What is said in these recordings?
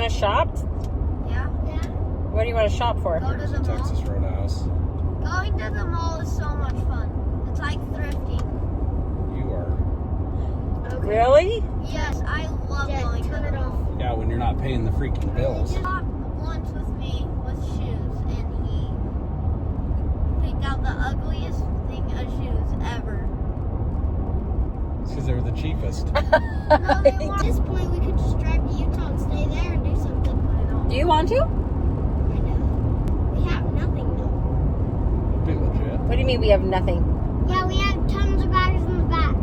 to shop? Yeah. What do you want to shop for? Go to the mall. Texas Roadhouse. Going to the mall is so much fun. It's like thrifting. You are. Really? Yes, I love going to the mall. Yeah, when you're not paying the freaking bills. He bought lunch with me with shoes, and he picked out the ugliest thing of shoes ever. Because they're the cheapest. No, they weren't. At this point, we could just drive to Utah and stay there and do something fun. Do you want to? I know. We have nothing though. Be legit. What do you mean we have nothing? Yeah, we have tons of bags in the back.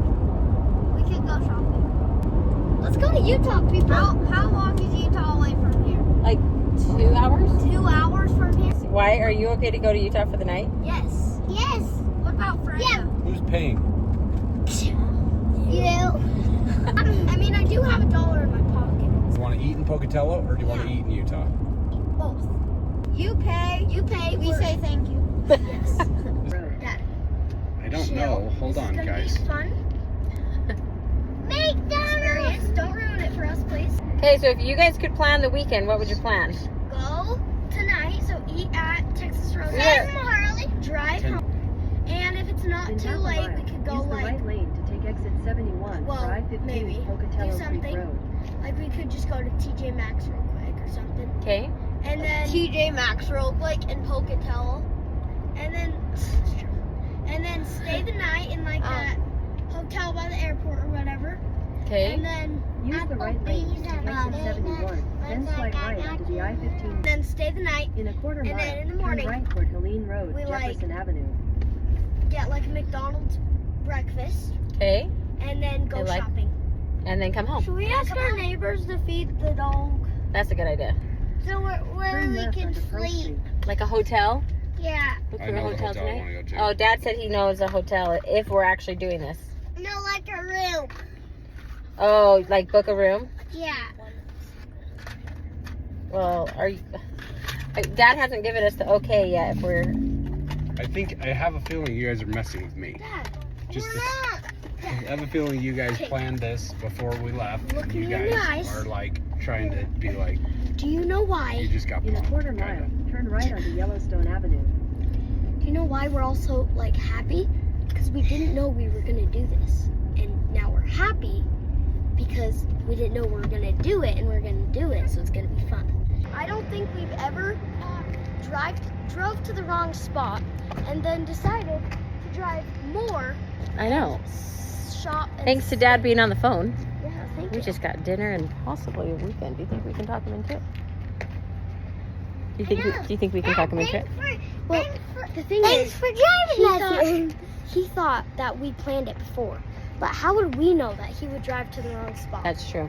We could go shopping. Let's go to Utah, people. How long is Utah away from here? Like 2 hours? 2 hours from here? Why? Are you okay to go to Utah for the night? Yes. Yes. What about Freya? Yeah. Who's paying? You. I mean, I do have $1 in my pocket. Do you want to eat in Pocatello or do you want to eat in Utah? Both. You pay. You pay. We say thank you. Yes. Dad. I don't know. Hold on, guys. This is gonna be fun. McDonald's. Don't ruin it for us, please. Okay, so if you guys could plan the weekend, what would you plan? Go tonight, so eat at Texas Roadhouse. Yeah. Harley. Drive home. And if it's not In too half a late, mile, we could go use the like right lane to take exit 71 Well, for I-15 maybe. Pocatello Do Creek something. Road. Like we could just go to TJ Maxx real quick or something. Okay. And then TJ Maxx real quick in Pocatello. And then stay the night in like that hotel by the airport or whatever. Okay. And then Use the right lane to take exit 71, then swipe right onto the I-15. then stay the night, In a quarter and mile, then in the turn morning, right toward Helene Road, we, like, Jefferson Avenue. get like a McDonald's breakfast, Okay. and then go I like- shopping. And then come home. Should we ask our neighbors to feed the dog? That's a good idea. So where Turn we left can onto Pearl sleep? Street. Like a hotel? Yeah. Look I for a know the hotel hotel I tonight. want to go to. Oh, Dad said he knows a hotel if we're actually doing this. No, like a room. Oh, like book a room? Yeah. Well, Dad hasn't given us the okay yet if we're... I have a feeling you guys are messing with me. Dad, Just we're to- not. I have a feeling you guys planned this before we left. Look And you in your guys eyes. are like trying to be like, Do you know you why? just got In a punked, quarter kinda. mile, turn right onto Yellowstone Avenue. Do you know why we're all so like happy? Because we didn't know we were gonna do this, and now we're happy because we didn't know we were gonna do it, and we're gonna do it, so it's gonna be fun. I don't think we've ever drove to the wrong spot and then decided to drive more, I know. shop. And Thanks to Dad being on the phone. Yeah, thank We you. just got dinner and possibly a weekend. Do you think we can talk him into it? Do you think we can talk him into it? Well, the thing is, for driving he thought that we planned it before, but how would we know that he would drive to the wrong spot? That's true.